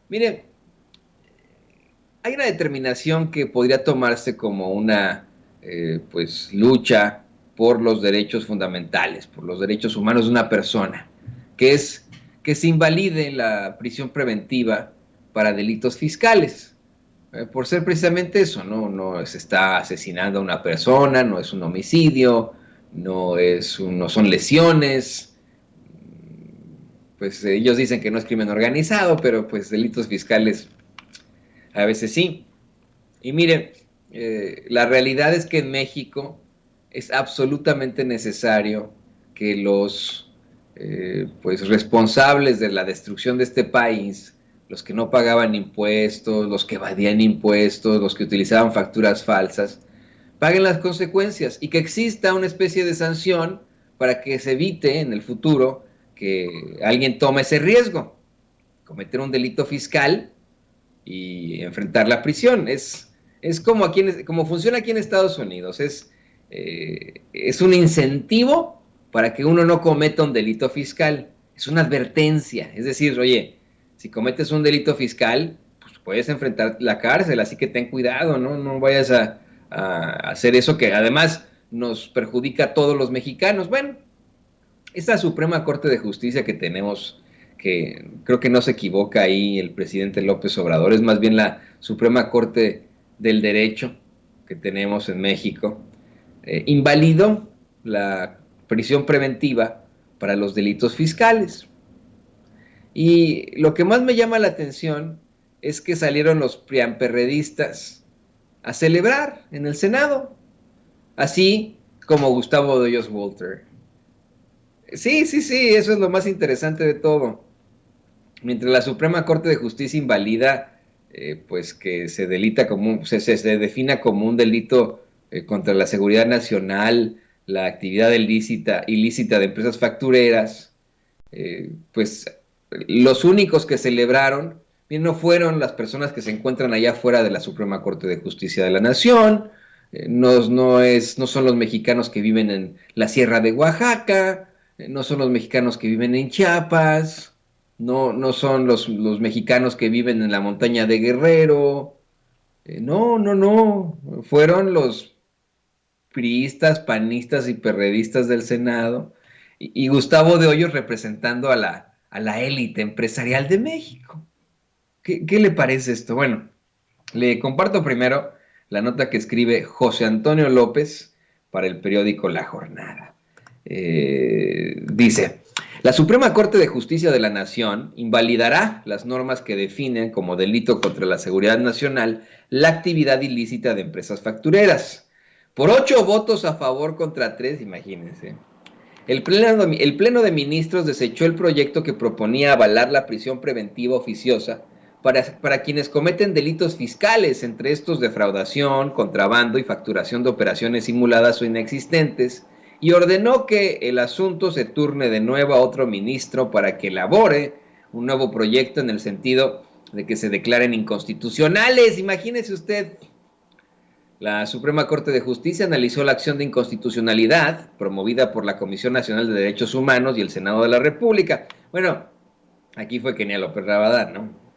Mire, hay una determinación que podría tomarse como una pues lucha por los derechos fundamentales, por los derechos humanos de una persona, que es que se invalide la prisión preventiva para delitos fiscales, por ser precisamente eso, ¿no? No se está asesinando a una persona, no es un homicidio, no son lesiones, pues ellos dicen que no es crimen organizado, pero pues delitos fiscales a veces sí. Y mire, la realidad es que en México es absolutamente necesario que los pues responsables de la destrucción de este país, los que no pagaban impuestos, los que evadían impuestos, los que utilizaban facturas falsas, paguen las consecuencias y que exista una especie de sanción para que se evite en el futuro que alguien tome ese riesgo, cometer un delito fiscal y enfrentar la prisión. Es como, como funciona aquí en Estados Unidos. Es un incentivo para que uno no cometa un delito fiscal. Es una advertencia. Es decir, oye, si cometes un delito fiscal, pues puedes enfrentar la cárcel, así que ten cuidado, ¿no? No vayas a hacer eso que además nos perjudica a todos los mexicanos. Bueno, esta Suprema Corte de Justicia que tenemos, que creo que no se equivoca ahí el presidente López Obrador, es más bien la Suprema Corte del Derecho que tenemos en México, invalidó la prisión preventiva para los delitos fiscales. Y lo que más me llama la atención es que salieron los priamperredistas a celebrar en el Senado, así como Gustavo de Hoyos Walter. Sí, sí, sí, eso es lo más interesante de todo. Mientras la Suprema Corte de Justicia invalida, pues que se delita como, se defina como un delito contra la seguridad nacional, la actividad ilícita de empresas factureras, pues los únicos que celebraron bien, no fueron las personas que se encuentran allá fuera de la Suprema Corte de Justicia de la Nación, no son los mexicanos que viven en la Sierra de Oaxaca, no son los mexicanos que viven en Chiapas, no son los mexicanos que viven en la montaña de Guerrero, no, fueron los priistas, panistas y perredistas del Senado y Gustavo de Hoyos representando a la élite empresarial de México. ¿Qué le parece esto? Bueno, le comparto primero la nota que escribe José Antonio López para el periódico La Jornada. Dice, la Suprema Corte de Justicia de la Nación invalidará las normas que definen como delito contra la seguridad nacional la actividad ilícita de empresas factureras. Por 8 votos a favor contra 3, imagínense. El Pleno de Ministros desechó el proyecto que proponía avalar la prisión preventiva oficiosa para quienes cometen delitos fiscales, entre estos defraudación, contrabando y facturación de operaciones simuladas o inexistentes, y ordenó que el asunto se turne de nuevo a otro ministro para que elabore un nuevo proyecto en el sentido de que se declaren inconstitucionales. Imagínese usted. La Suprema Corte de Justicia analizó la acción de inconstitucionalidad promovida por la Comisión Nacional de Derechos Humanos y el Senado de la República. Bueno, aquí fue Kenia López Rabadán, ¿no?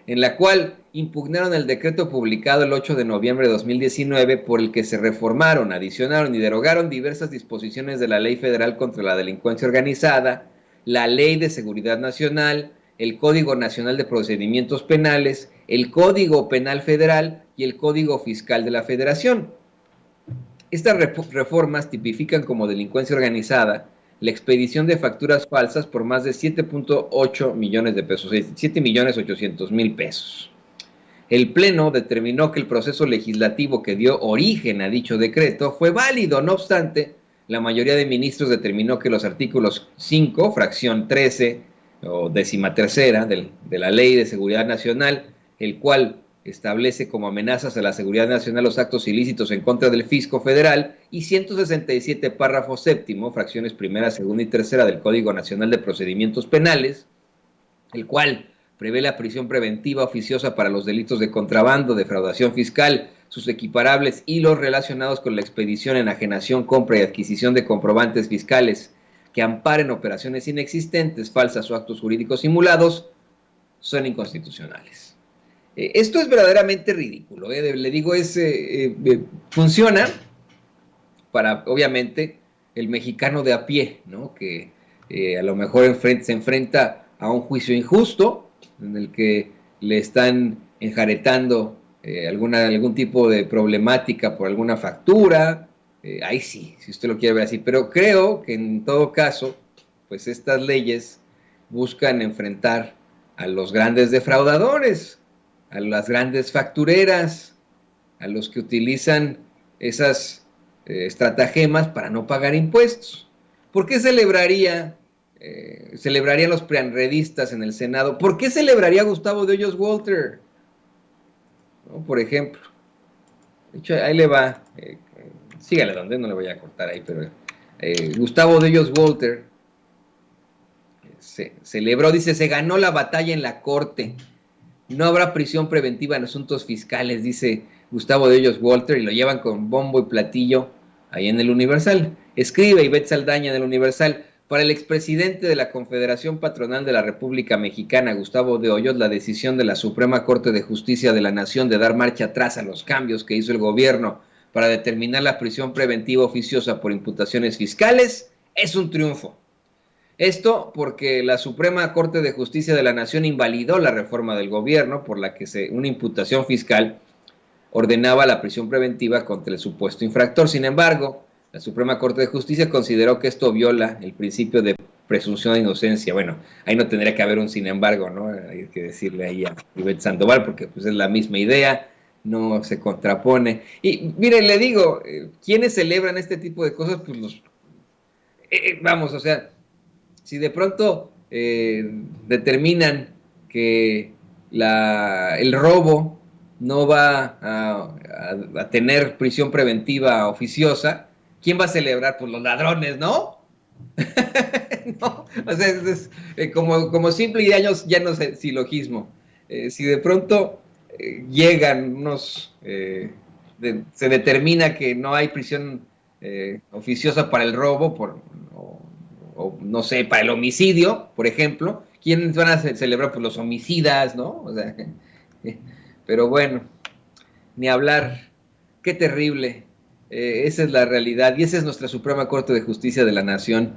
En la cual impugnaron el decreto publicado el 8 de noviembre de 2019 por el que se reformaron, adicionaron y derogaron diversas disposiciones de la Ley Federal contra la Delincuencia Organizada, la Ley de Seguridad Nacional, el Código Nacional de Procedimientos Penales, el Código Penal Federal y el Código Fiscal de la Federación. Estas reformas tipifican como delincuencia organizada la expedición de facturas falsas por más de 7.8 millones de pesos, 7.800.000 pesos. El Pleno determinó que el proceso legislativo que dio origen a dicho decreto fue válido, no obstante, la mayoría de ministros determinó que los artículos 5, fracción 13 o 13ª de la Ley de Seguridad Nacional, el cual establece como amenazas a la seguridad nacional los actos ilícitos en contra del fisco federal, y 167 párrafo séptimo, fracciones primera, segunda y tercera del Código Nacional de Procedimientos Penales, el cual prevé la prisión preventiva oficiosa para los delitos de contrabando, defraudación fiscal, sus equiparables y los relacionados con la expedición, enajenación, compra y adquisición de comprobantes fiscales que amparen operaciones inexistentes, falsas o actos jurídicos simulados, son inconstitucionales. Esto es verdaderamente ridículo. Le digo, funciona para, obviamente, el mexicano de a pie, ¿no? Que a lo mejor se enfrenta a un juicio injusto en el que le están enjaretando algún tipo de problemática por alguna factura. Ahí sí, si usted lo quiere ver así. Pero creo que en todo caso, pues estas leyes buscan enfrentar a los grandes defraudadores, a las grandes factureras, a los que utilizan esas estratagemas para no pagar impuestos. ¿Por qué celebrarían los preanredistas en el Senado? ¿Por qué celebraría Gustavo de Hoyos Walter? ¿No? Por ejemplo. De hecho, ahí le va. Sígale donde, no le voy a cortar ahí, pero Gustavo de Hoyos Walter celebró, dice, se ganó la batalla en la corte. No habrá prisión preventiva en asuntos fiscales, dice Gustavo de Hoyos Walter, y lo llevan con bombo y platillo ahí en el Universal. Escribe Ivette Saldaña en el Universal: para el expresidente de la Confederación Patronal de la República Mexicana, Gustavo de Hoyos, la decisión de la Suprema Corte de Justicia de la Nación de dar marcha atrás a los cambios que hizo el gobierno para determinar la prisión preventiva oficiosa por imputaciones fiscales es un triunfo. Esto porque la Suprema Corte de Justicia de la Nación invalidó la reforma del gobierno por la que una imputación fiscal ordenaba la prisión preventiva contra el supuesto infractor. Sin embargo, la Suprema Corte de Justicia consideró que esto viola el principio de presunción de inocencia. Bueno, ahí no tendría que haber un sin embargo, ¿no? Hay que decirle ahí a Ivette Sandoval, porque pues es la misma idea, no se contrapone. Y mire, le digo, ¿quiénes celebran este tipo de cosas? Pues vamos, o sea, si de pronto determinan que el robo no va a tener prisión preventiva oficiosa, ¿quién va a celebrar? Pues los ladrones, ¿no? No, o sea, como simple y ya no sé, silogismo. Si de pronto llegan se determina que no hay prisión oficiosa para el robo, o no sé, para el homicidio, por ejemplo, ¿quiénes van a celebrar? Pues los homicidas, ¿no? O sea, pero bueno, ni hablar, qué terrible. Esa es la realidad y esa es nuestra Suprema Corte de Justicia de la Nación.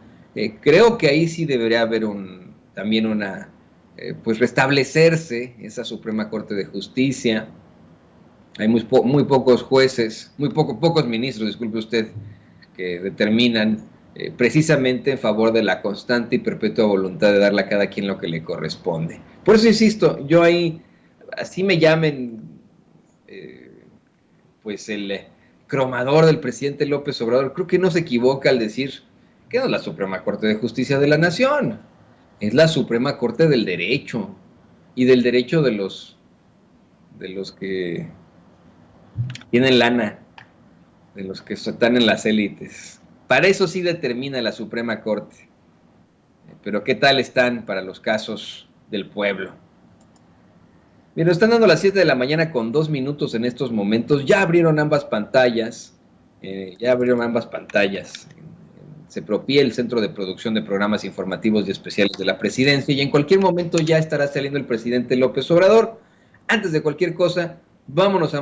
Creo que ahí sí debería haber también pues restablecerse esa Suprema Corte de Justicia. Hay muy pocos jueces, pocos ministros, disculpe usted, que determinan precisamente en favor de la constante y perpetua voluntad de darle a cada quien lo que le corresponde. Por eso insisto, yo ahí, así me llamen, pues el cromador del presidente López Obrador, creo que no se equivoca al decir que no es la Suprema Corte de Justicia de la Nación, es la Suprema Corte del Derecho, y del derecho de los que tienen lana, de los que están en las élites. Para eso sí determina la Suprema Corte. Pero ¿qué tal están para los casos del pueblo? Mira, están dando las 7 de la mañana con 2 minutos en estos momentos. Ya abrieron ambas pantallas. Se propía el Centro de Producción de Programas Informativos y Especiales de la Presidencia y en cualquier momento ya estará saliendo el presidente López Obrador. Antes de cualquier cosa, vámonos a